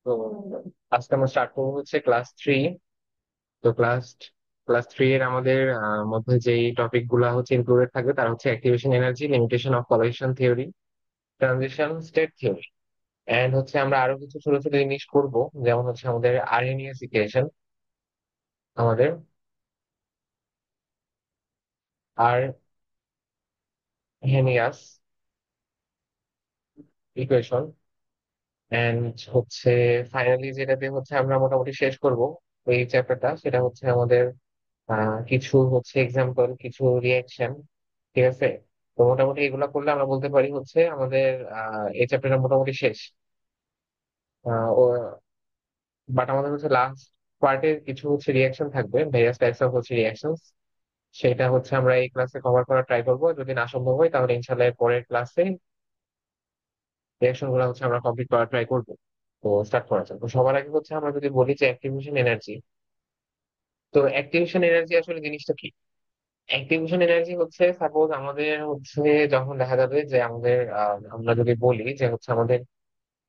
তো আজকে আমরা স্টার্ট করবো হচ্ছে ক্লাস 3। তো ক্লাস 3 এর আমাদের মধ্যে যেই টপিক গুলা হচ্ছে ইনক্লুডেড থাকবে তার হচ্ছে activation energy, limitation of collision theory, transition state theory. And হচ্ছে আমরা আরো কিছু ছোট ছোট জিনিস করবো, যেমন হচ্ছে আমাদের আরহেনিয়াস ইকুয়েশন, আমাদের আরহেনিয়াস ইকুয়েশন। এন্ড হচ্ছে ফাইনালি যেটাতে হচ্ছে আমরা মোটামুটি শেষ করব এই চ্যাপ্টারটা, সেটা হচ্ছে আমাদের কিছু হচ্ছে এক্সাম্পল, কিছু রিয়াকশন। ঠিক আছে। তো মোটামুটি এগুলা করলে আমরা বলতে পারি হচ্ছে আমাদের এই চ্যাপ্টারটা মোটামুটি শেষ। ও বাট আমাদের হচ্ছে লাস্ট পার্টে কিছু হচ্ছে রিয়াকশন থাকবে, ভেরিয়াস টাইপস অফ হচ্ছে রিয়াকশনস। সেটা হচ্ছে আমরা এই ক্লাসে কভার করার ট্রাই করবো, যদি না সম্ভব হয় তাহলে ইনশাল্লাহ এর পরের ক্লাসে রিয়াকশন গুলো হচ্ছে আমরা কমপ্লিট করার ট্রাই করবো। তো স্টার্ট করা যাক। তো সবার আগে হচ্ছে আমরা যদি বলি যে অ্যাক্টিভেশন এনার্জি, তো অ্যাক্টিভেশন এনার্জি আসলে জিনিসটা কি? অ্যাক্টিভেশন এনার্জি হচ্ছে সাপোজ আমাদের হচ্ছে যখন দেখা যাবে যে আমাদের আমরা যদি বলি যে হচ্ছে আমাদের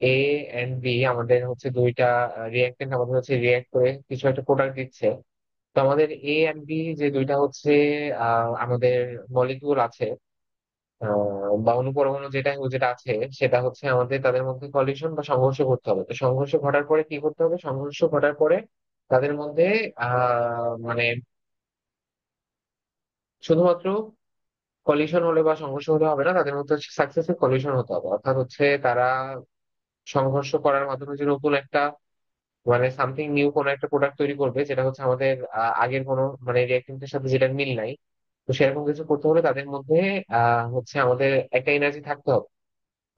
এ এন্ড বি, আমাদের হচ্ছে দুইটা রিয়াক্টেন্ট আমাদের হচ্ছে রিয়াক্ট করে কিছু একটা প্রোডাক্ট দিচ্ছে। তো আমাদের এ এন্ড বি যে দুইটা হচ্ছে আমাদের মলিকিউল আছে, বা অণুপরমাণু যেটা যেটা আছে, সেটা হচ্ছে আমাদের তাদের মধ্যে কলিশন বা সংঘর্ষ করতে হবে। তো সংঘর্ষ ঘটার পরে কি করতে হবে? সংঘর্ষ ঘটার পরে তাদের মধ্যে মানে শুধুমাত্র কলিশন হলে বা সংঘর্ষ হলে হবে না, তাদের মধ্যে হচ্ছে সাকসেসিভ কলিশন হতে হবে। অর্থাৎ হচ্ছে তারা সংঘর্ষ করার মাধ্যমে যে নতুন একটা মানে সামথিং নিউ কোনো একটা প্রোডাক্ট তৈরি করবে, যেটা হচ্ছে আমাদের আগের কোনো মানে রিঅ্যাক্টেন্টের সাথে যেটা মিল নাই। তো সেরকম কিছু করতে হলে তাদের মধ্যে হচ্ছে আমাদের একটা এনার্জি থাকতে হবে।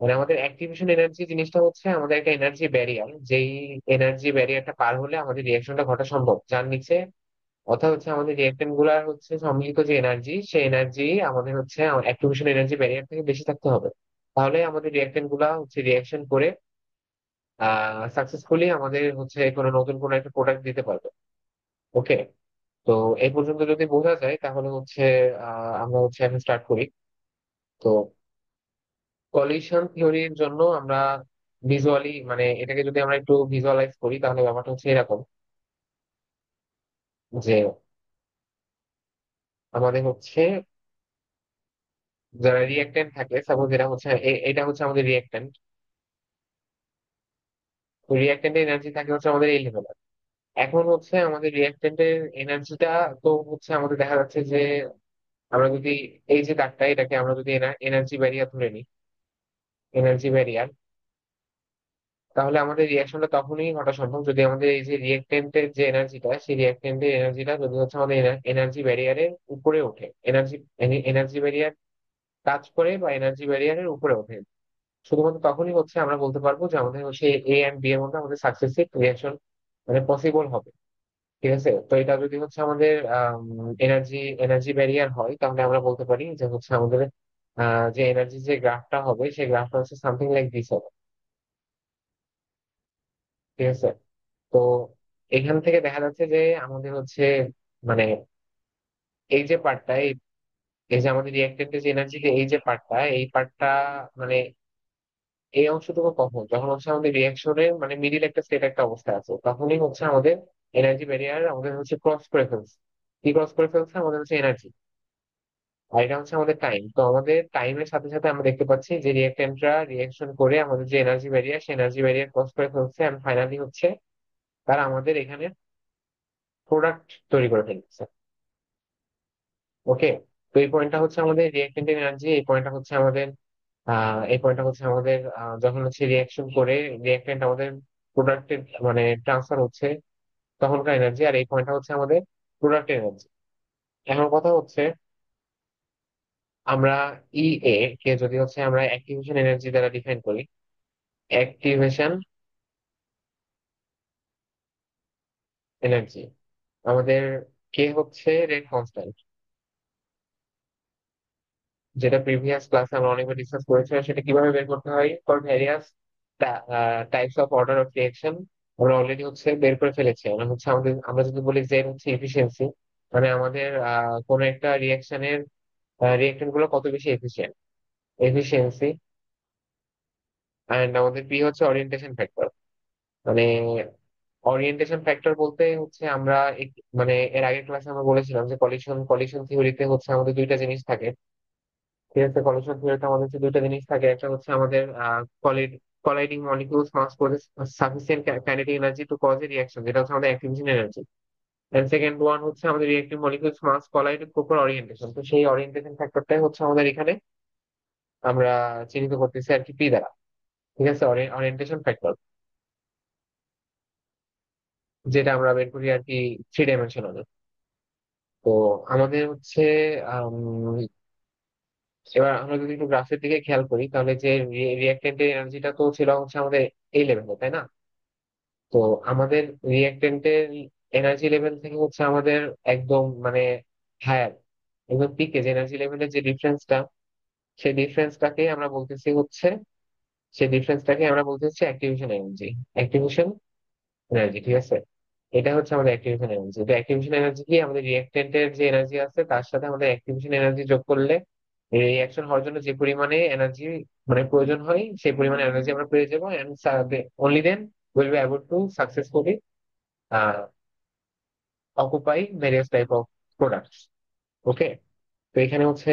মানে আমাদের অ্যাক্টিভেশন এনার্জি জিনিসটা হচ্ছে আমাদের একটা এনার্জি ব্যারিয়ার, যেই এনার্জি ব্যারিয়ারটা পার হলে আমাদের রিয়াকশনটা ঘটা সম্ভব, যার নিচে অর্থাৎ হচ্ছে আমাদের রিঅ্যাক্টেন্ট গুলার হচ্ছে সম্মিলিত যে এনার্জি, সেই এনার্জি আমাদের হচ্ছে অ্যাক্টিভেশন এনার্জি ব্যারিয়ার থেকে বেশি থাকতে হবে। তাহলে আমাদের রিঅ্যাক্টেন্ট গুলা হচ্ছে রিয়াকশন করে সাকসেসফুলি আমাদের হচ্ছে কোনো নতুন কোনো একটা প্রোডাক্ট দিতে পারবে। ওকে। তো এই পর্যন্ত যদি বোঝা যায় তাহলে হচ্ছে আমরা হচ্ছে এখন স্টার্ট করি। তো কলিশন থিওরির জন্য আমরা ভিজুয়ালি মানে এটাকে যদি আমরা একটু ভিজুয়ালাইজ করি তাহলে ব্যাপারটা হচ্ছে এরকম যে আমাদের হচ্ছে যারা রিয়েক্টেন্ট থাকে, সাপোজ এটা হচ্ছে এটা হচ্ছে আমাদের রিয়েক্টেন্ট। রিয়েক্টেন্টের এনার্জি থাকে হচ্ছে আমাদের এই লেভেলের। এখন হচ্ছে আমাদের রিয়েক্টেন্টের এনার্জিটা, তো হচ্ছে আমাদের দেখা যাচ্ছে যে আমরা যদি এই যে তারটা এটাকে আমরা যদি এনার্জি ব্যারিয়ার ধরে নিই, এনার্জি ব্যারিয়ার, তাহলে আমাদের রিয়াকশনটা তখনই ঘটা সম্ভব যদি আমাদের এই যে রিয়েক্টেন্টের যে এনার্জিটা, সেই রিয়েক্টেন্টের এনার্জিটা যদি হচ্ছে আমাদের এনার্জি ব্যারিয়ারের উপরে ওঠে, এনার্জি এনার্জি ব্যারিয়ার কাজ করে বা এনার্জি ব্যারিয়ারের উপরে ওঠে। শুধুমাত্র তখনই হচ্ছে আমরা বলতে পারবো যে আমাদের হচ্ছে এ এন্ড বি এর মধ্যে আমাদের সাকসেসিভ রিয়াকশন মানে পসিবল হবে। ঠিক আছে। তো এটা যদি হচ্ছে আমাদের এনার্জি এনার্জি ব্যারিয়ার হয়, তাহলে আমরা বলতে পারি যে হচ্ছে আমাদের যে এনার্জি যে গ্রাফটা হবে, সেই গ্রাফটা হচ্ছে সামথিং লাইক দিস হবে। ঠিক আছে। তো এখান থেকে দেখা যাচ্ছে যে আমাদের হচ্ছে মানে এই যে পার্টটা, এই যে আমাদের রিয়েক্টেন্টের যে এনার্জি, এই যে পার্টটা, এই পার্টটা মানে এই অংশটুকু কখন, যখন হচ্ছে আমাদের রিয়াকশনের মানে মিডিল একটা স্টেট একটা অবস্থা আছে, তখনই হচ্ছে আমাদের এনার্জি ব্যারিয়ার আমাদের হচ্ছে ক্রস করে ফেলছে। কি ক্রস করে ফেলছে? আমাদের হচ্ছে এনার্জি। আর এটা হচ্ছে আমাদের টাইম। তো আমাদের টাইমের সাথে সাথে আমরা দেখতে পাচ্ছি যে রিয়েক্টেন্টরা রিয়াকশন করে আমাদের যে এনার্জি ব্যারিয়ার, সেই এনার্জি ব্যারিয়ার ক্রস করে ফেলছে, এন্ড ফাইনালি হচ্ছে তারা আমাদের এখানে প্রোডাক্ট তৈরি করে ফেলছে। ওকে। তো এই পয়েন্টটা হচ্ছে আমাদের রিয়েক্টেন্ট এনার্জি, এই পয়েন্টটা হচ্ছে আমাদের এই পয়েন্টটা হচ্ছে আমাদের যখন হচ্ছে রিয়াকশন করে রিয়েক্টেন্ট আমাদের প্রোডাক্টের মানে ট্রান্সফার হচ্ছে তখনকার এনার্জি, আর এই পয়েন্টটা হচ্ছে আমাদের প্রোডাক্টের এনার্জি। এখন কথা হচ্ছে আমরা ই এ কে যদি হচ্ছে আমরা অ্যাক্টিভেশন এনার্জি দ্বারা ডিফাইন করি, অ্যাক্টিভেশন এনার্জি, আমাদের কে হচ্ছে রেট কনস্ট্যান্ট, যেটা প্রিভিয়াস ক্লাসে আমরা অনেকবার ডিসকাস করেছি। আর সেটা কিভাবে বের করতে হয় for various types of order of reaction আমরা অলরেডি হচ্ছে বের করে ফেলেছি। আমরা হচ্ছে আমাদের আমরা যদি বলি যে হচ্ছে এফিসিয়েন্সি, মানে আমাদের কোনো একটা রিয়েকশনের রিয়েক্টেন্ট গুলো কত বেশি এফিসিয়েন্ট, এফিসিয়েন্সি অ্যান্ড আমাদের পি হচ্ছে ওরিয়েন্টেশন ফ্যাক্টর। মানে ওরিয়েন্টেশন ফ্যাক্টর বলতে হচ্ছে আমরা মানে এর আগের ক্লাসে আমরা বলেছিলাম যে কলিশন কলিশন থিওরিতে হচ্ছে আমাদের দুইটা জিনিস থাকে। ঠিক আছে, কলিশন থিওরিতে আমাদের হচ্ছে দুইটা জিনিস থাকে, একটা হচ্ছে আমাদের colliding molecules must possess sufficient kinetic energy to cause a reaction, যেটা হচ্ছে আমাদের activation energy. And second one হচ্ছে আমাদের reactive molecules must collide with proper orientation. তো সেই ওরিয়েন্টেশন ফ্যাক্টরটাই হচ্ছে আমাদের এখানে আমরা চিহ্নিত করতেছি আর কি পি দ্বারা। ঠিক আছে, ওরিয়েন্টেশন ফ্যাক্টর, যেটা আমরা বের করি আর কি 3 ডাইমেনশনাল। তো আমাদের হচ্ছে আম, এবার আমরা যদি একটু গ্রাফের দিকে খেয়াল করি, তাহলে যে রিয়াক্টেন্টের এনার্জিটা তো ছিল হচ্ছে আমাদের এই লেভেলে, তাই না? তো আমাদের রিয়াক্টেন্টের এনার্জি লেভেল থেকে হচ্ছে আমাদের একদম মানে হায়ার, একদম পিকে যে এনার্জি লেভেলের যে ডিফারেন্সটা, সেই ডিফারেন্সটাকে আমরা বলতেছি হচ্ছে সেই ডিফারেন্সটাকে আমরা বলতেছি অ্যাক্টিভেশন এনার্জি। অ্যাক্টিভেশন এনার্জি, ঠিক আছে। এটা হচ্ছে আমাদের অ্যাক্টিভেশন এনার্জি। তো অ্যাক্টিভেশন এনার্জি কি, আমাদের রিঅ্যাক্টেন্টের যে এনার্জি আছে তার সাথে আমাদের অ্যাক্টিভেশন এনার্জি যোগ করলে রিঅ্যাকশন হওয়ার জন্য যে পরিমাণে এনার্জি মানে প্রয়োজন হয়, সেই পরিমাণে এনার্জি আমরা পেয়ে যাবো। And only then will be able to successfully occupy various type of products. Okay. তো এখানে হচ্ছে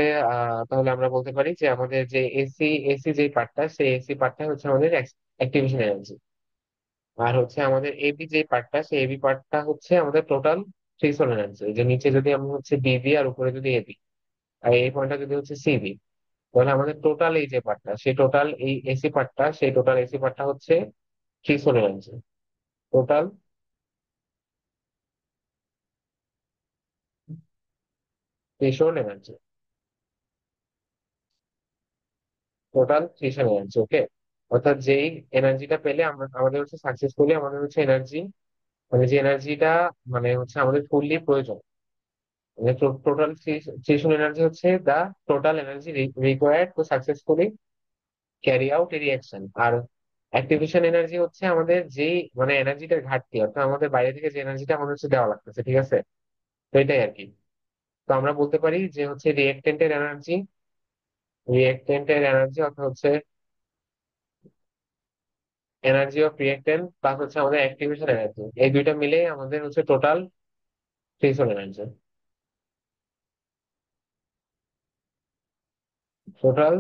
তাহলে আমরা বলতে পারি যে আমাদের যে এসি এসি যে পার্টটা, সেই এসি পার্টটা হচ্ছে আমাদের অ্যাক্টিভেশন এনার্জি। আর হচ্ছে আমাদের এবি যে পার্টটা, সেই এবি পার্টটা হচ্ছে আমাদের টোটাল থ্রেশহোল্ড এনার্জি। যে নিচে যদি আমরা হচ্ছে ডিবি আর উপরে যদি এবি, আর এই পয়েন্টটা যদি হচ্ছে সিবি, তাহলে আমাদের টোটাল এই যে পার্টটা, সেই টোটাল এই এসি পার্টটা, সেই টোটাল এসি পার্টটা হচ্ছে threshold energy. Total threshold energy, total threshold energy. Okay. অর্থাৎ যেই এনার্জিটা পেলে আমরা আমাদের হচ্ছে সাকসেসফুলি আমাদের হচ্ছে এনার্জি, মানে যে এনার্জিটা মানে হচ্ছে আমাদের ফুললি প্রয়োজন, মানে টোটাল থ্রেশহোল্ড এনার্জি হচ্ছে the total energy required to successfully carry out a reaction. আর অ্যাক্টিভেশন এনার্জি হচ্ছে আমাদের যেই মানে এনার্জিটার ঘাটতি, অর্থাৎ আমাদের বাইরে থেকে যে এনার্জিটা আমাদের হচ্ছে দেওয়া লাগতেছে। ঠিক আছে, তো এটাই আর কি। তো আমরা বলতে পারি যে হচ্ছে রিঅ্যাক্টেন্টের এনার্জি অর্থাৎ হচ্ছে এনার্জি অফ রিঅ্যাক্টেন্ট প্লাস হচ্ছে আমাদের অ্যাক্টিভেশন এনার্জি, এই দুইটা মিলে আমাদের হচ্ছে total threshold energy. Total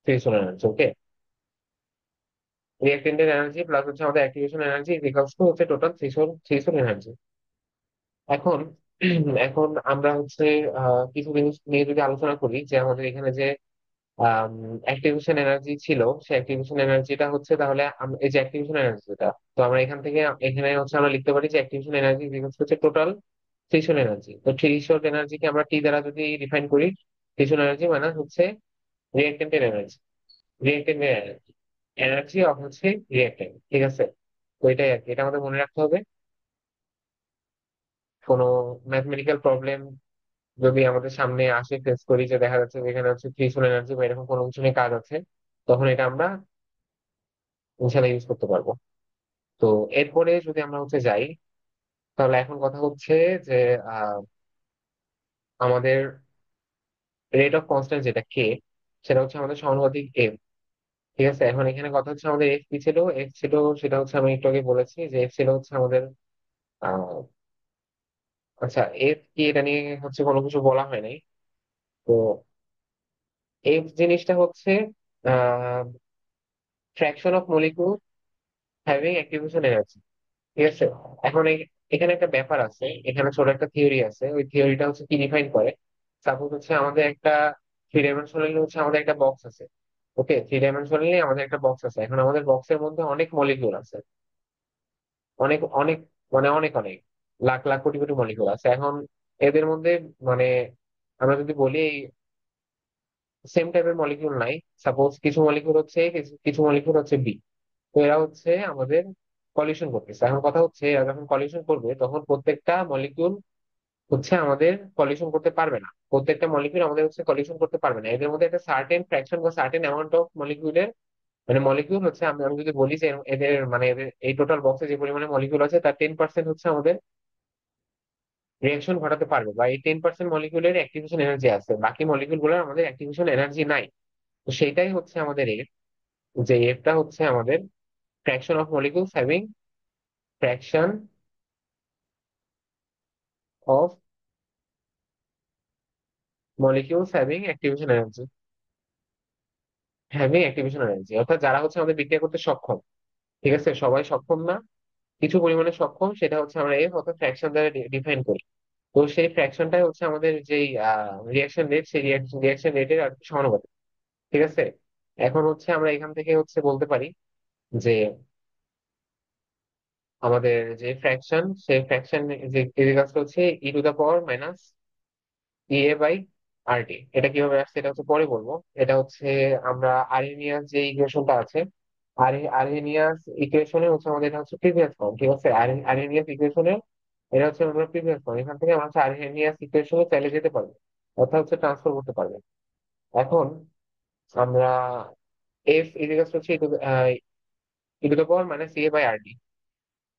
threshold energy. Okay. রিঅ্যাক্টেন্টের এনার্জি প্লাস হচ্ছে আমাদের অ্যাক্টিভেশন এনার্জি ইকুয়ালস টু হচ্ছে টোটাল থ্রেশহোল্ড এনার্জি। এখন এখন আমরা হচ্ছে কিছু জিনিস নিয়ে যদি আলোচনা করি, যে আমাদের এখানে যে অ্যাক্টিভেশন এনার্জি ছিল, সেই অ্যাক্টিভেশন এনার্জিটা হচ্ছে তাহলে এই যে অ্যাক্টিভেশন এনার্জিটা, তো আমরা এখান থেকে এখানে হচ্ছে আমরা লিখতে পারি যে অ্যাক্টিভেশন এনার্জি হচ্ছে টোটাল থ্রেশহোল্ড এনার্জি। তো থ্রেশহোল্ড এনার্জিকে আমরা টি দ্বারা যদি ডিফাইন করি, থ্রেশহোল্ড এনার্জি মানে হচ্ছে রিঅ্যাক্টেন্টের এনার্জি, রিঅ্যাক্টেন্টের এনার্জি, এনার্জি অফ হচ্ছে রিঅ্যাক্টেন্ট। ঠিক আছে, তো এটাই আর কি, এটা আমাদের মনে রাখতে হবে। কোনো ম্যাথমেটিক্যাল প্রবলেম যদি আমাদের সামনে আসে, ফেস করি, যে দেখা যাচ্ছে যে এখানে হচ্ছে থ্রেশহোল্ড এনার্জি বা এরকম কোনো কিছু নিয়ে কাজ আছে, তখন এটা আমরা ইনশাল্লাহ ইউজ করতে পারবো। তো এরপরে যদি আমরা হচ্ছে যাই, তাহলে এখন কথা হচ্ছে যে আহ, আমাদের রেট অফ কনস্ট্যান্ট যেটা কে, সেটা হচ্ছে আমাদের সমানুপাতিক এফ। ঠিক আছে, এখন এখানে কথা হচ্ছে আমাদের এফ কি ছিল, এফ ছিল সেটা হচ্ছে আমি একটু আগে বলেছি যে এফ ছিল হচ্ছে আমাদের আহ আচ্ছা, এফ কি এটা নিয়ে হচ্ছে কোনো কিছু বলা হয় নাই। তো এফ জিনিসটা হচ্ছে fraction of molecule having activation energy. ঠিক আছে, এখন এখানে একটা ব্যাপার আছে, এখানে ছোট একটা থিওরি আছে, ওই থিওরিটা হচ্ছে কি ডিফাইন করে। সাপোজ হচ্ছে আমাদের একটা 3 ডাইমেনশনালি হচ্ছে আমাদের একটা বক্স আছে। ওকে, 3 ডাইমেনশনালি আমাদের একটা বক্স আছে। এখন আমাদের বক্সের মধ্যে অনেক মলিকিউল আছে, অনেক অনেক মানে অনেক অনেক লাখ লাখ কোটি কোটি মলিকিউল আছে। এখন এদের মধ্যে মানে আমরা যদি বলি সেম টাইপের মলিকিউল নাই, সাপোজ কিছু মলিকিউল হচ্ছে A, কিছু কিছু মলিকিউল হচ্ছে বি। তো এরা হচ্ছে আমাদের কলিশন করতেছে। এখন কথা হচ্ছে এরা যখন কলিশন করবে, তখন প্রত্যেকটা মলিকিউল হচ্ছে আমাদের কলিশন করতে পারবে না, প্রত্যেকটা মলিকিউল আমাদের হচ্ছে কলিশন করতে পারবে না। এদের মধ্যে একটা সার্টেন ফ্র্যাকশন বা সার্টেন অ্যামাউন্ট অফ মলিকিউলের মানে মলিকিউল হচ্ছে, আমি যদি বলি যে এদের মানে এদের এই টোটাল বক্সে যে পরিমাণে মলিকিউল আছে তার 10% হচ্ছে আমাদের রিয়াকশন ঘটাতে পারবে, বা এই 10% মলিকিউলের অ্যাক্টিভেশন এনার্জি আছে, বাকি মলিকিউল গুলোর আমাদের অ্যাক্টিভেশন এনার্জি নাই। তো সেইটাই হচ্ছে আমাদের এর। যে এফটা হচ্ছে আমাদের fraction of molecules having fraction of molecules having activation energy অর্থাৎ যারা হচ্ছে আমাদের বিক্রিয়া করতে সক্ষম। ঠিক আছে, সবাই সক্ষম না, কিছু পরিমাণে সক্ষম, সেটা হচ্ছে আমরা এফ অর্থাৎ ফ্র্যাকশন দ্বারা ডিফাইন করি। তো সেই ফ্র্যাকশনটাই হচ্ছে আমাদের যেই রিয়াকশন রেট, সেই রিয়াকশন রেটের আর কি সমানুপাতিক। ঠিক আছে, এখন হচ্ছে আমরা এখান থেকে হচ্ছে বলতে পারি যে আমাদের যে ফ্র্যাকশন, সেই ফ্র্যাকশন যে কাজটা হচ্ছে E to the power minus A by R T. এটা কিভাবে আসছে এটা হচ্ছে পরে বলবো। এটা হচ্ছে আমরা আরহেনিয়াস যে ইকুয়েশনটা আছে, আরহেনিয়াস ইকুয়েশনে হচ্ছে আমাদের এটা হচ্ছে প্রিভিয়াস ফর্ম। ঠিক আছে, আরহেনিয়াস ইকুয়েশনে এটা হচ্ছে আমরা প্রিভিয়াস ফর্ম, এখান থেকে আমরা হচ্ছে আরহেনিয়াস ইকুয়েশনে চাইলে যেতে পারবো, অর্থাৎ হচ্ছে ট্রান্সফার করতে পারবে। এখন আমরা এফ ইজিকাস হচ্ছে E to the power minus A by R T.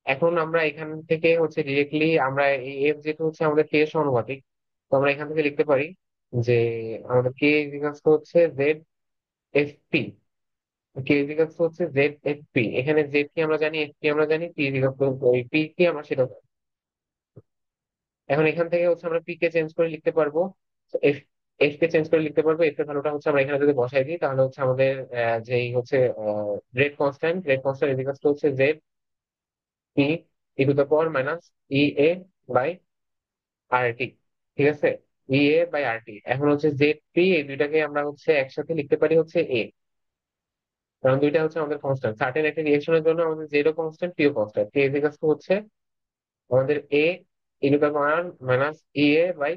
এখন আমরা এখান থেকে হচ্ছে ডিরেক্টলি আমরা এই এফ যেটা হচ্ছে আমাদের কে এর সমানুপাতিক, তো আমরা এখান থেকে লিখতে পারি যে আমাদের কে ইজিকাস হচ্ছে জেড এফ পি। কে ইজিকাস হচ্ছে জেড এফ পি, এখানে জেড কি আমরা জানি, এফ পি আমরা জানি, পি ইজিকাস ওই পি কি আমরা সেটা জানি। এখন এখান থেকে হচ্ছে আমরা পি কে চেঞ্জ করে লিখতে পারবো, এফ এফ কে চেঞ্জ করে লিখতে পারবো। এফ এর ভ্যালুটা হচ্ছে আমরা এখানে যদি বসাই দিই তাহলে হচ্ছে আমাদের যেই হচ্ছে রেট কনস্ট্যান্ট ইজিকাস হচ্ছে Z P E to the power minus E A by R T. ঠিক আছে, ই এ বাই আর টি। এখন হচ্ছে জেড পি, এই দুইটাকে আমরা হচ্ছে একসাথে লিখতে পারি হচ্ছে এ, কারণ দুইটা হচ্ছে আমাদের কনস্ট্যান্ট। সার্টেন একটা রিয়েকশনের জন্য আমাদের জেড ও কনস্ট্যান্ট, পি ও কনস্ট্যান্ট। কে ইকুয়াল টু হচ্ছে আমাদের A E to the power minus E A by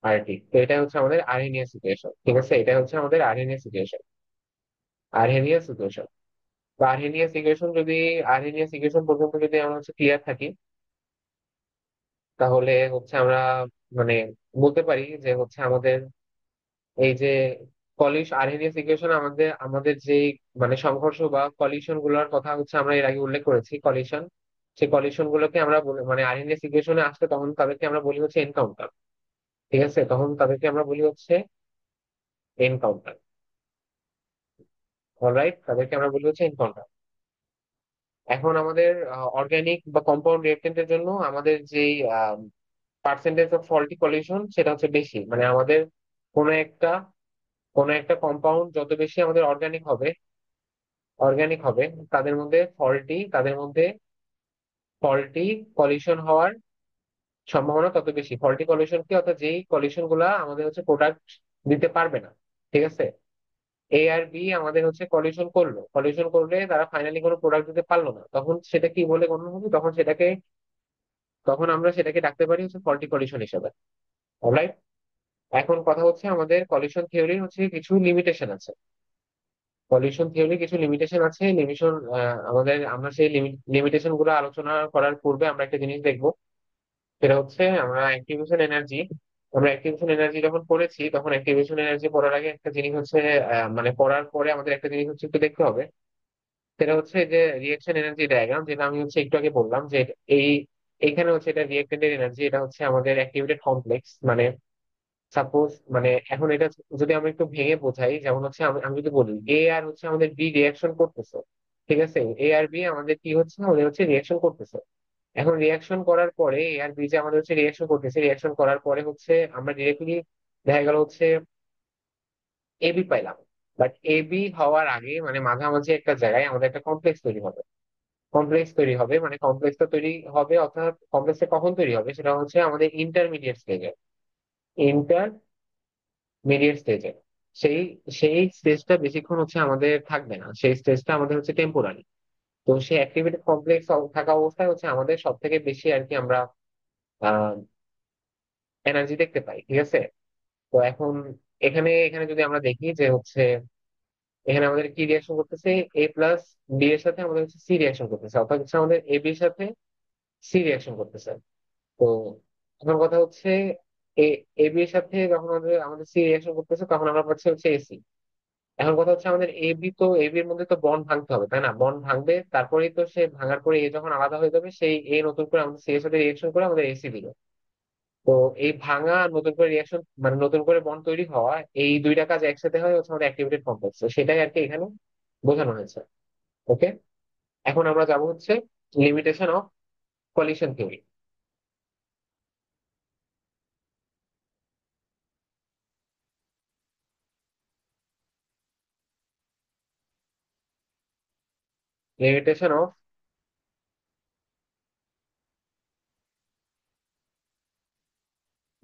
R T. তো এটা হচ্ছে আমাদের আরহেনিয়াস ইকুয়েশন। ঠিক আছে, এটা হচ্ছে আমাদের আরহেনিয়াস ইকুয়েশন। তো আরহেনিয়াস ইকুয়েশন পর্যন্ত যদি আমরা হচ্ছে ক্লিয়ার থাকি, তাহলে হচ্ছে আমরা মানে বলতে পারি যে হচ্ছে আমাদের এই যে আরহেনিয়াস ইকুয়েশন আমাদের আমাদের যে মানে সংঘর্ষ বা কলিশন গুলোর কথা হচ্ছে আমরা এর আগে উল্লেখ করেছি, কলিশন। সেই কলিশন গুলোকে আমরা মানে আরহেনিয়াস ইকুয়েশনে আসলে তখন তাদেরকে আমরা বলি হচ্ছে এনকাউন্টার। ঠিক আছে, তখন তাদেরকে আমরা বলি হচ্ছে এনকাউন্টার। অলরাইট, তাদেরকে আমরা বলি হচ্ছে এনকাউন্টার। এখন আমাদের অর্গানিক বা কম্পাউন্ড রিয়েক্টেন্টের জন্য আমাদের যেই পার্সেন্টেজ অফ ফল্টি কলিশন সেটা হচ্ছে বেশি, মানে আমাদের কোনো একটা কোনো একটা কম্পাউন্ড যত বেশি আমাদের অর্গানিক হবে, তাদের মধ্যে কলিশন হওয়ার সম্ভাবনা তত বেশি। ফল্টি কলিশন কি, অর্থাৎ যেই কলিশন গুলা আমাদের হচ্ছে প্রোডাক্ট দিতে পারবে না। ঠিক আছে, এ আর বি আমাদের হচ্ছে কলিশন করলে তারা ফাইনালি কোনো প্রোডাক্ট দিতে পারলো না, তখন সেটা কি বলে গণ্য হবে, তখন আমরা সেটাকে ডাকতে পারি হচ্ছে ফল্টি কলিশন হিসেবে। অলরাইট, এখন কথা হচ্ছে আমাদের কলিশন থিওরির হচ্ছে কিছু লিমিটেশন আছে। লিমিশন আমাদের, আমরা সেই লিমিটেশন গুলো আলোচনা করার পূর্বে আমরা একটা জিনিস দেখবো। সেটা হচ্ছে আমরা অ্যাক্টিভেশন এনার্জি যখন পড়েছি, তখন অ্যাক্টিভেশন এনার্জি পড়ার আগে একটা জিনিস হচ্ছে মানে পড়ার পরে আমাদের একটা জিনিস হচ্ছে একটু দেখতে হবে। সেটা হচ্ছে যে রিয়েকশন এনার্জি ডায়াগ্রাম, যেটা আমি হচ্ছে একটু আগে বললাম যে এই এইখানে হচ্ছে এটা রিয়েক্টেন্টের এনার্জি, এটা হচ্ছে আমাদের অ্যাক্টিভেটেড কমপ্লেক্স। মানে সাপোজ, মানে এখন এটা যদি আমরা একটু ভেঙে বোঝাই, যেমন হচ্ছে আমি যদি বলি এ আর হচ্ছে আমাদের বি রিয়াকশন করতেছে। ঠিক আছে, এ আর বি আমাদের কি হচ্ছে, আমাদের হচ্ছে রিয়াকশন করতেছে। এখন রিয়াকশন করার পরে এ আর বি যে আমাদের হচ্ছে রিয়াকশন করার পরে হচ্ছে আমরা ডিরেক্টলি দেখা গেল হচ্ছে এবি পাইলাম। বাট এবি হওয়ার আগে মানে মাঝামাঝি একটা জায়গায় আমাদের একটা কমপ্লেক্স তৈরি হবে, মানে কমপ্লেক্সটা তৈরি হবে, অর্থাৎ কমপ্লেক্সটা কখন তৈরি হবে সেটা হচ্ছে আমাদের ইন্টারমিডিয়েট স্টেজে। সেই সেই স্টেজটা বেশিক্ষণ হচ্ছে আমাদের থাকবে না, সেই স্টেজটা আমাদের হচ্ছে টেম্পোরারি। তো সেই অ্যাক্টিভেটেড কমপ্লেক্স থাকা অবস্থায় হচ্ছে আমাদের সব থেকে বেশি আর কি আমরা এনার্জি দেখতে পাই। ঠিক আছে, তো এখন এখানে এখানে যদি আমরা দেখি যে হচ্ছে এখানে আমাদের কি রিয়াকশন করতেছে, এ প্লাস বি এর সাথে আমাদের হচ্ছে সি রিয়াকশন করতেছে, অর্থাৎ হচ্ছে আমাদের এ বির সাথে সি রিয়াকশন করতেছে। তো এখন কথা হচ্ছে এ এ বি এর সাথে যখন আমাদের আমাদের সি রিয়াকশন করতেছে তখন আমরা পাচ্ছি হচ্ছে এসি। এখন কথা হচ্ছে আমাদের এ বি এর মধ্যে তো বন্ড ভাঙতে হবে, তাই না? বন্ড ভাঙবে, তারপরেই তো সে ভাঙার পরে এ যখন আলাদা হয়ে যাবে, সেই এ নতুন করে আমাদের সি এর সাথে রিয়াকশন করে আমাদের এসি দিল। তো এই ভাঙা আর নতুন করে রিয়াকশন মানে নতুন করে বন্ড তৈরি হওয়া, এই দুইটা কাজ একসাথে হয় হচ্ছে আমাদের অ্যাক্টিভেটেড কমপ্লেক্স। তো সেটাই আর কি এখানে বোঝানো হয়েছে। ওকে, এখন আমরা যাব হচ্ছে limitation of collision theory. Limitation of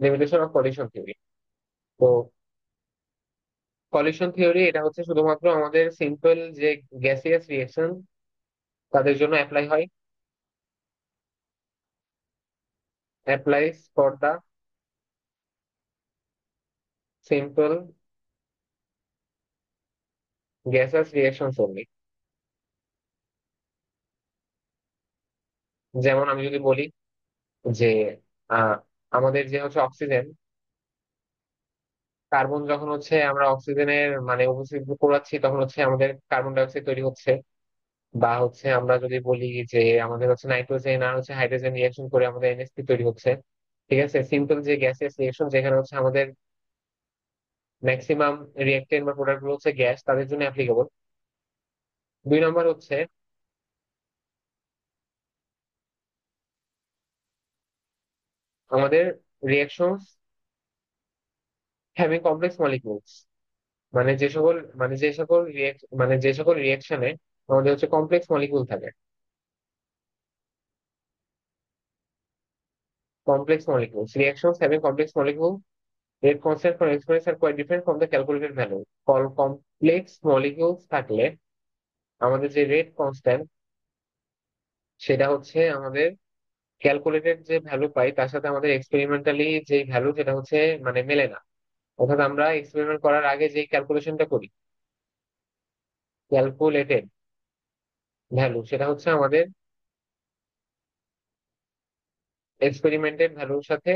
limitation of collision theory. তো কলিশন থিওরি এটা হচ্ছে শুধুমাত্র আমাদের সিম্পল যে গ্যাসিয়াস রিয়েকশন তাদের জন্য অ্যাপ্লাই হয়, applies for the simple gaseous reactions only. যেমন আমি যদি বলি যে আহ, আমাদের যে হচ্ছে অক্সিজেন, কার্বন যখন হচ্ছে আমরা অক্সিজেনের মানে উপস্থিত করাচ্ছি তখন হচ্ছে আমাদের কার্বন ডাই অক্সাইড তৈরি হচ্ছে। বা হচ্ছে আমরা যদি বলি যে আমাদের হচ্ছে নাইট্রোজেন আর হচ্ছে হাইড্রোজেন রিয়েকশন করে আমাদের এনএসপি তৈরি হচ্ছে। ঠিক আছে, সিম্পল যে গ্যাসিয়াস রিয়েকশন যেখানে হচ্ছে আমাদের ম্যাক্সিমাম রিয়েক্টেন্ট বা প্রোডাক্ট গুলো হচ্ছে গ্যাস, তাদের জন্য অ্যাপ্লিকেবল। 2 নম্বর হচ্ছে আমাদের রিয়েকশনস হ্যাভিং কমপ্লেক্স মলিকিউলস, মানে যে সকল রিয়েকশনে আমাদের হচ্ছে কমপ্লেক্স মলিকিউল থাকে। Complex molecules. Reactions having complex molecule rate constant for experiments are quite different from the calculated value. Complex molecules থাকলে আমাদের যে রেট কনস্ট্যান্ট সেটা হচ্ছে আমাদের ক্যালকুলেটেড যে ভ্যালু পাই তার সাথে আমাদের এক্সপেরিমেন্টালি যে ভ্যালু সেটা হচ্ছে মানে মেলে না। অর্থাৎ আমরা এক্সপেরিমেন্ট করার আগে যে ক্যালকুলেশনটা করি, ক্যালকুলেটেড ভ্যালু, সেটা হচ্ছে আমাদের এক্সপেরিমেন্টেড ভ্যালুর সাথে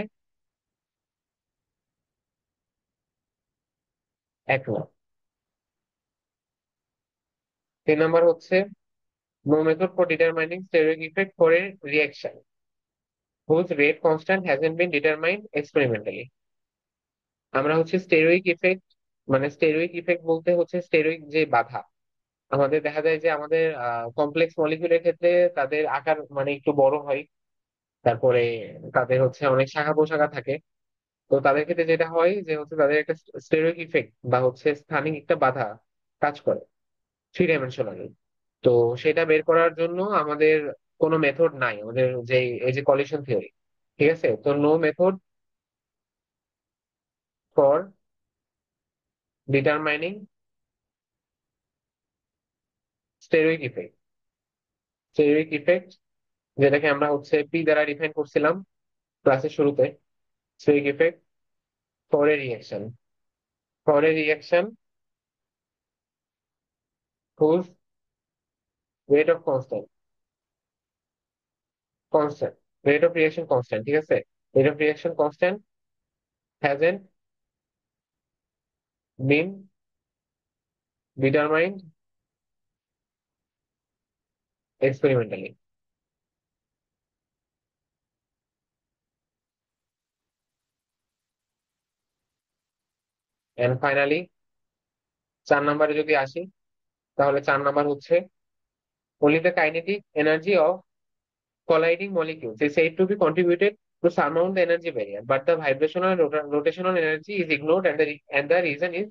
এক না। 3 নম্বর হচ্ছে no method for determining steric effect for a reaction whose rate constant hasn't been determined experimentally. আমরা হচ্ছে স্টেরুইক ইফেক্ট, মানে স্টেরুইক ইফেক্ট বলতে হচ্ছে স্টেরুইক যে বাধা। আমাদের দেখা যায় যে আমাদের কমপ্লেক্স মলিকিউলের ক্ষেত্রে তাদের আকার মানে একটু বড় হয়, তারপরে তাদের হচ্ছে অনেক শাখা প্রশাখা থাকে। তো তাদের ক্ষেত্রে যেটা হয় যে হচ্ছে তাদের একটা স্টেরুইক ইফেক্ট বা হচ্ছে স্থানিক একটা বাধা কাজ করে 3 ডাইমেনশনালি। তো সেটা বের করার জন্য আমাদের কোনো মেথড নাই, আমাদের যে এই যে কলিশন থিওরি। ঠিক আছে, তো no method for determining steric effect. Steric effect যেটাকে আমরা হচ্ছে পি দ্বারা ডিফাইন করছিলাম ক্লাসের শুরুতে। Steric effect for a reaction, for a reaction whose rate of constant, rate of reaction constant. ঠিক আছে, rate of reaction constant hasn't been determined experimentally. And finally 4 নম্বরে যদি আসি, তাহলে 4 নম্বর হচ্ছে only the kinetic energy of colliding molecules is said to be contributed to surmount the energy barrier, but the vibrational and rotational energy is ignored, and the reason is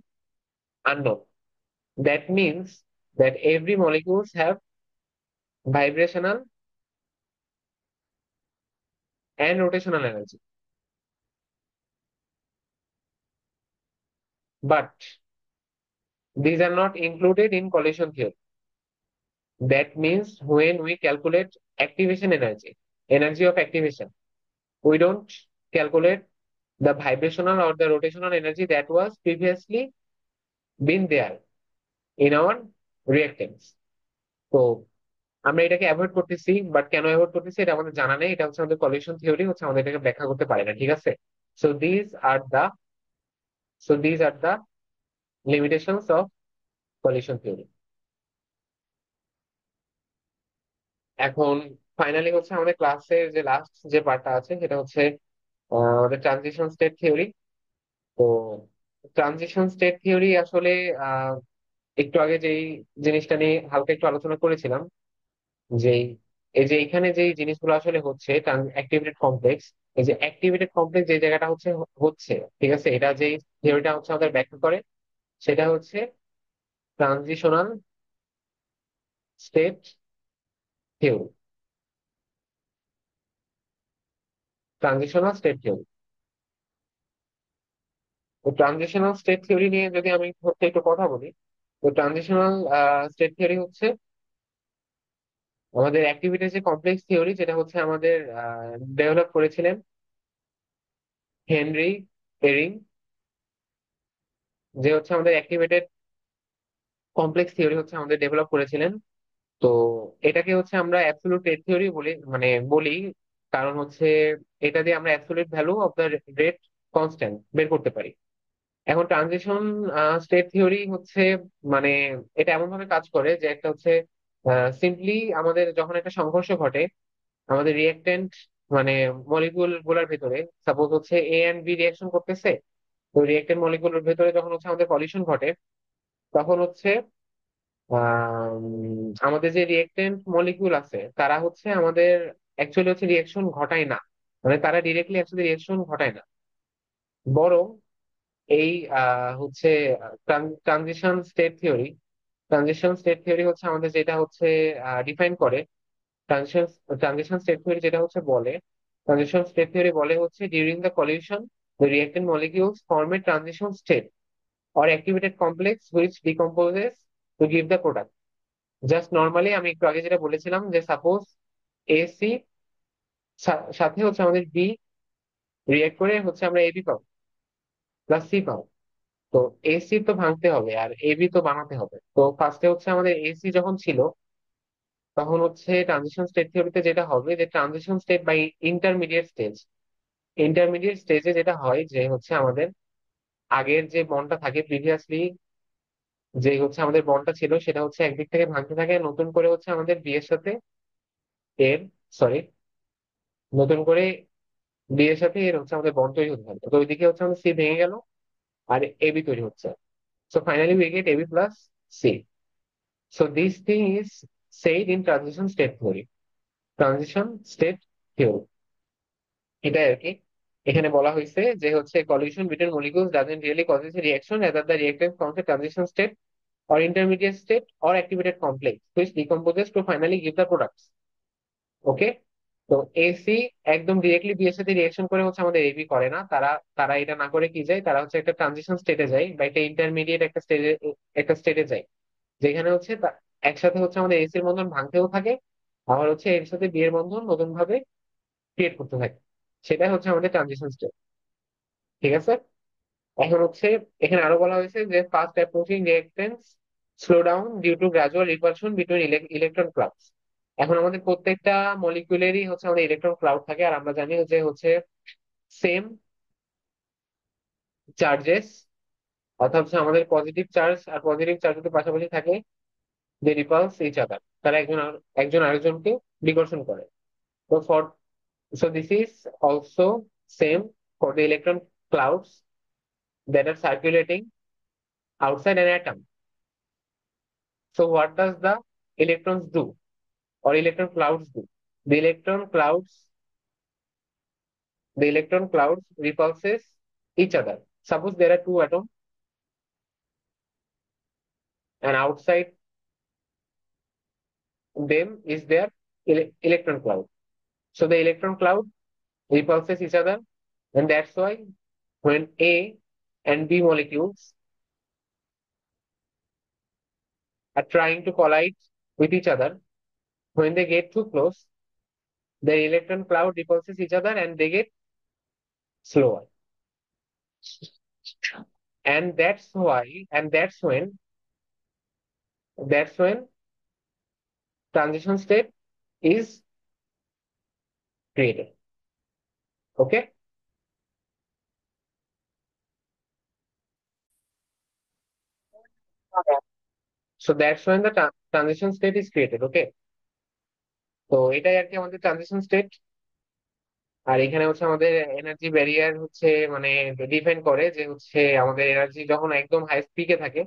unknown. That means that every molecules have vibrational and rotational energy, but these are not included in collision theory. That means when we calculate activation energy, energy of activation, we don't calculate the vibrational or the rotational energy that was previously been there in our reactants. তো আমরা এটাকে avoid করতেছি, but কেন avoid করতেছি এটা আমাদের জানা নেই। এটা হচ্ছে আমাদের কলিউশন থিওরি হচ্ছে আমাদের এটাকে ব্যাখ্যা করতে পারে না। ঠিক আছে, so this are the so this are the limitations of collision theory. এখন ফাইনালি হচ্ছে আমাদের ক্লাসের যে লাস্ট যে পার্টটা আছে সেটা হচ্ছে আমাদের ট্রানজিশন স্টেট থিওরি। তো ট্রানজিশন স্টেট থিওরি আসলে একটু আগে যেই জিনিসটা নিয়ে হালকা একটু আলোচনা করেছিলাম, যে এই যে এখানে যে জিনিসগুলো আসলে হচ্ছে অ্যাক্টিভেটেড কমপ্লেক্স, এই যে অ্যাক্টিভেটেড কমপ্লেক্স যে জায়গাটা হচ্ছে হচ্ছে ঠিক আছে, এটা যে থিওরিটা হচ্ছে আমাদের ব্যাখ্যা করে, সেটা হচ্ছে transitional state theory. Transitional state theory. তো ট্রানজিশনাল স্টেট থিওরি নিয়ে যদি আমি হচ্ছে একটু কথা বলি, তো ট্রানজিশনাল স্টেট থিওরি হচ্ছে আমাদের অ্যাক্টিভিটিজ যে কমপ্লেক্স থিওরি, যেটা হচ্ছে আমাদের ডেভেলপ করেছিলেন হেনরি এরিং, যে হচ্ছে আমাদের অ্যাক্টিভেটেড কমপ্লেক্স থিওরি হচ্ছে আমাদের ডেভেলপ করেছিলেন। তো এটাকে হচ্ছে আমরা অ্যাবসলিউট রেট থিওরি বলি, মানে বলি, কারণ হচ্ছে এটা দিয়ে আমরা absolute value of the rate constant বের করতে পারি। এখন ট্রানজিশন স্টেট থিওরি হচ্ছে মানে এটা এমন ভাবে কাজ করে যে একটা হচ্ছে সিম্পলি আমাদের যখন একটা সংঘর্ষ ঘটে, আমাদের রিয়েক্টেন্ট মানে মলিকিউল গুলার ভেতরে, সাপোজ হচ্ছে এ এন্ড বি রিয়াকশন করতেছে, তো রিয়েক্টেন্ট মলিকিউলের ভেতরে যখন হচ্ছে আমাদের কলিশন ঘটে, তখন হচ্ছে আমাদের যে রিয়েক্টেন্ট মলিকিউল আছে তারা হচ্ছে আমাদের অ্যাকচুয়ালি হচ্ছে রিয়েকশন ঘটায় না, মানে তারা ডিরেক্টলি অ্যাকচুয়ালি রিয়েকশন ঘটায় না, বরং এই হচ্ছে transition state theory, transition state theory হচ্ছে আমাদের যেটা হচ্ছে ডিফাইন করে, ট্রানজিশন ট্রানজিশন স্টেট থিওরি যেটা হচ্ছে বলে, ট্রানজিশন স্টেট থিওরি বলে হচ্ছে during the collision the reactant molecules form a transition state or activated complex which decomposes to give the product. Just normally আমি একটু আগে যেটা বলেছিলাম যে সাপোজ এসি সাথে হচ্ছে আমাদের বি রিয়েক্ট করে হচ্ছে আমরা এবি পাবো, প্লাস সি পাবো। তো এসি তো ভাঙতে হবে আর এবি তো বানাতে হবে। তো ফার্স্টে হচ্ছে আমাদের এসি যখন ছিল, তখন হচ্ছে ট্রানজিশন স্টেট থিওরিতে যেটা হবে যে transition state by intermediate stage, intermediate স্টেজে যেটা হয় যে হচ্ছে আমাদের আগের যে বন্ডটা থাকে প্রিভিয়াসলি, যে হচ্ছে আমাদের বন্ডটা ছিল সেটা হচ্ছে একদিক থেকে ভাঙতে থাকে, নতুন করে হচ্ছে আমাদের বি এর সাথে এর, সরি, নতুন করে বি এর সাথে এর হচ্ছে আমাদের বন্ড তৈরি হতে থাকে, তো ওইদিকে হচ্ছে আমাদের সি ভেঙে গেল আর এবি তৈরি হচ্ছে। So finally we get AB plus C. So this thing is said in transition state theory, transition state theory, এটাই আর কি। এখানে বলা হয়েছে যে হচ্ছে collision between molecules doesn't really causes a reaction, rather the reactant forms a transition state or intermediate state or activated complex which decomposes to finally give the products. ওকে। তো AC একদম ডিরেক্টলি বি এর সাথে reaction করে হচ্ছে আমাদের AB করে না, তারা তারা এটা না করে কি যায়, তারা হচ্ছে একটা ট্রানজিশন স্টেটে যায় বা একটা ইন্টারমিডিয়েট একটা স্টেটে যায়, যেখানে হচ্ছে একসাথে হচ্ছে আমাদের এসির বন্ধন ভাঙতেও থাকে, আবার হচ্ছে এর সাথে বি এর বন্ধন নতুন ভাবে ক্রিয়েট করতে থাকে। সেটাই হচ্ছে আমাদের ট্রানজিশন স্টেট। ঠিক আছে। এখন হচ্ছে এখানে আরো বলা হয়েছে যে fast approaching reactants slow down due to gradual repulsion between electron clouds. এখন আমাদের প্রত্যেকটা মলিকুলেরই হচ্ছে আমাদের ইলেকট্রন ক্লাউড থাকে, আর আমরা জানি যে হচ্ছে সেম চার্জেস, অর্থাৎ হচ্ছে আমাদের পজিটিভ চার্জ আর পজিটিভ চার্জ যদি পাশাপাশি থাকে, দে রিপালস ইচ আদার, তারা একজন আরেকজনকে বিকর্ষণ করে। তো for so this is also same for the electron clouds that are circulating outside an atom. So what does the electrons do or electron clouds do? The electron clouds, the electron clouds repulses each other. Suppose there are two atoms and outside them is their electron cloud. So the electron cloud repulses each other, and that's why when A and B molecules are trying to collide with each other, when they get too close, the electron cloud repulses each other and they get slower. And that's when transition state is created. Okay. So that's when the transition state is created. Okay. তো এটাই আর কি আমাদের transition state. আর এখানে হচ্ছে আমাদের energy barrier হচ্ছে মানে ডিফাইন করে যে হচ্ছে আমাদের এনার্জি যখন একদম হাই পিকে থাকে,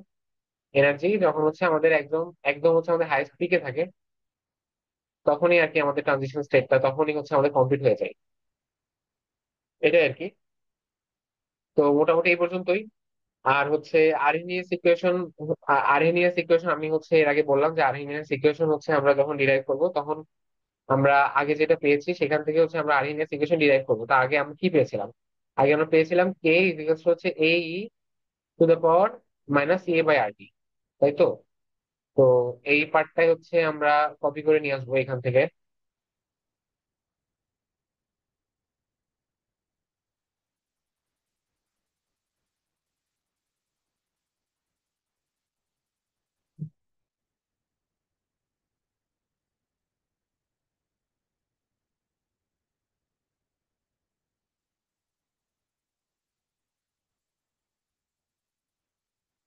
এনার্জি যখন হচ্ছে আমাদের একদম একদম হচ্ছে আমাদের হাইস্ট পিকে থাকে, তখনই আর কি আমাদের ট্রানজিশন স্টেটটা তখনই হচ্ছে আমাদের কমপ্লিট হয়ে যায়। এটাই আর কি। তো মোটামুটি এই পর্যন্তই। আর হচ্ছে আরহেনিয়াস ইকুয়েশন, আরহেনিয়াস ইকুয়েশন আমি হচ্ছে এর আগে বললাম যে আরহেনিয়াস ইকুয়েশন হচ্ছে আমরা যখন ডিরাইভ করব তখন আমরা আগে যেটা পেয়েছি সেখান থেকে হচ্ছে আমরা আরহেনিয়াস ইকুয়েশন ডিরাইভ করবো। তা আগে আমরা কি পেয়েছিলাম? আগে আমরা পেয়েছিলাম কে ইকুয়ালস হচ্ছে A E to the power minus A by R T, তাই তো? তো এই পার্টটাই হচ্ছে আমরা কপি করে নিয়ে আসবো এখান থেকে।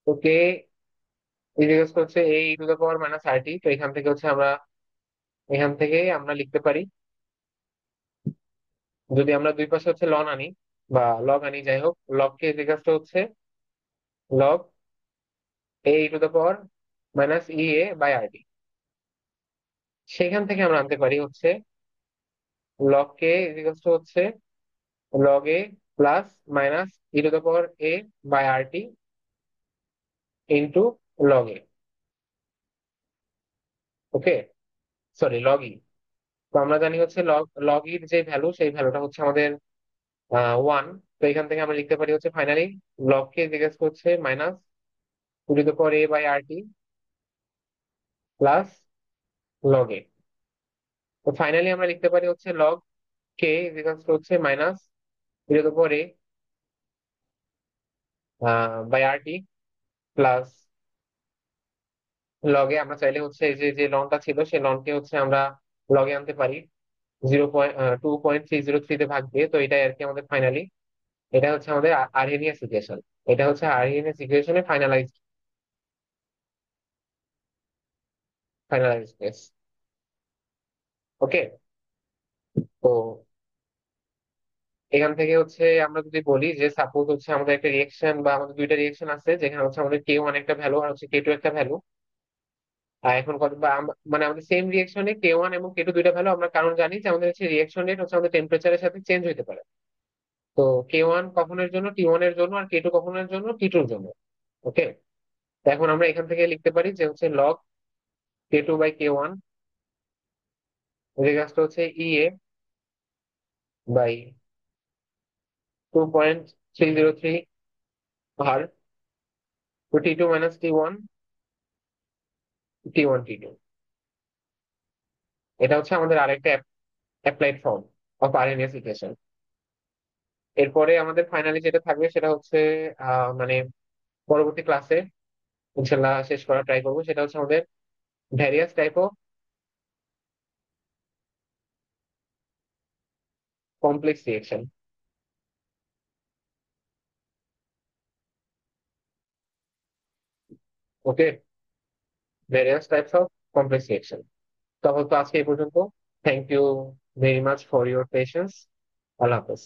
তো কে ইকুয়ালস হচ্ছে A E to the power minus R T, তো এখান থেকে আমরা লিখতে পারি, যদি আমরা দুই পাশে হচ্ছে লন আনি বা লগ আনি, যাই হোক, লগ কে ইকুয়ালস হচ্ছে log A E to the power minus E A by R T. সেখান থেকে আমরা আনতে পারি হচ্ছে লগ কে ইকুয়ালস হচ্ছে log A plus minus E to the power A by R T into log A. Okay, sorry, log E. তো আমরা জানি হচ্ছে লগ লগ ইর যে ভ্যালু সেই ভ্যালুটা হচ্ছে আমাদের 1। তো এখান থেকে আমরা লিখতে পারি হচ্ছে ফাইনালি লগ কে জিজ্ঞেস করছে minus two to the power A by R T plus log A. তো ফাইনালি আমরা লিখতে পারি হচ্ছে লগ কে জিজ্ঞেস করছে minus two to the power A by R T plus লগে আমরা চাইলে হচ্ছে এই যে যে লনটা ছিল সেই লনকে হচ্ছে আমরা লগে আনতে পারি 2.303 তে ভাগ দিয়ে। তো এটাই আর কি আমাদের ফাইনালি, এটা হচ্ছে আমাদের আরহেনিয়াস ইকুয়েশন। এটা হচ্ছে আরহেনিয়াস ইকুয়েশনের ফাইনালাইজড কেস। ওকে। তো এখান থেকে হচ্ছে আমরা যদি বলি যে সাপোজ হচ্ছে আমাদের একটা রিয়েকশন বা আমাদের দুইটা রিয়েকশন আছে যেখানে হচ্ছে আমাদের K1 একটা ভ্যালু আর হচ্ছে K2 একটা ভ্যালু। আর এখন কত বা মানে আমাদের সেম রিয়েকশনে K1 এবং K2 দুইটা ভ্যালু, আমরা কারণ জানি যে আমাদের হচ্ছে রিয়েকশন রেট হচ্ছে আমাদের টেম্পারেচারের সাথে চেঞ্জ হতে পারে। তো K1 কখনের জন্য T1 এর জন্য, আর K2 কখনের জন্য T2 এর জন্য। ওকে। এখন আমরা এখান থেকে লিখতে পারি যে হচ্ছে লগ K2 বাই K1 রেগাসটা হচ্ছে EA বাই 2.303 ভার তো T2 minus T1, T1 T2। এটা হচ্ছে আমাদের আরেকটা applied form of RNase equation. এরপরে আমাদের ফাইনালি যেটা থাকবে সেটা হচ্ছে মানে পরবর্তী ক্লাসে ইনশাল্লাহ শেষ করা ট্রাই করবো, সেটা হচ্ছে আমাদের various type of complex reaction. Okay, various types of complex reaction. তো আজকে এই পর্যন্ত। Thank you very much for your patience. আল্লাহ হাফেজ।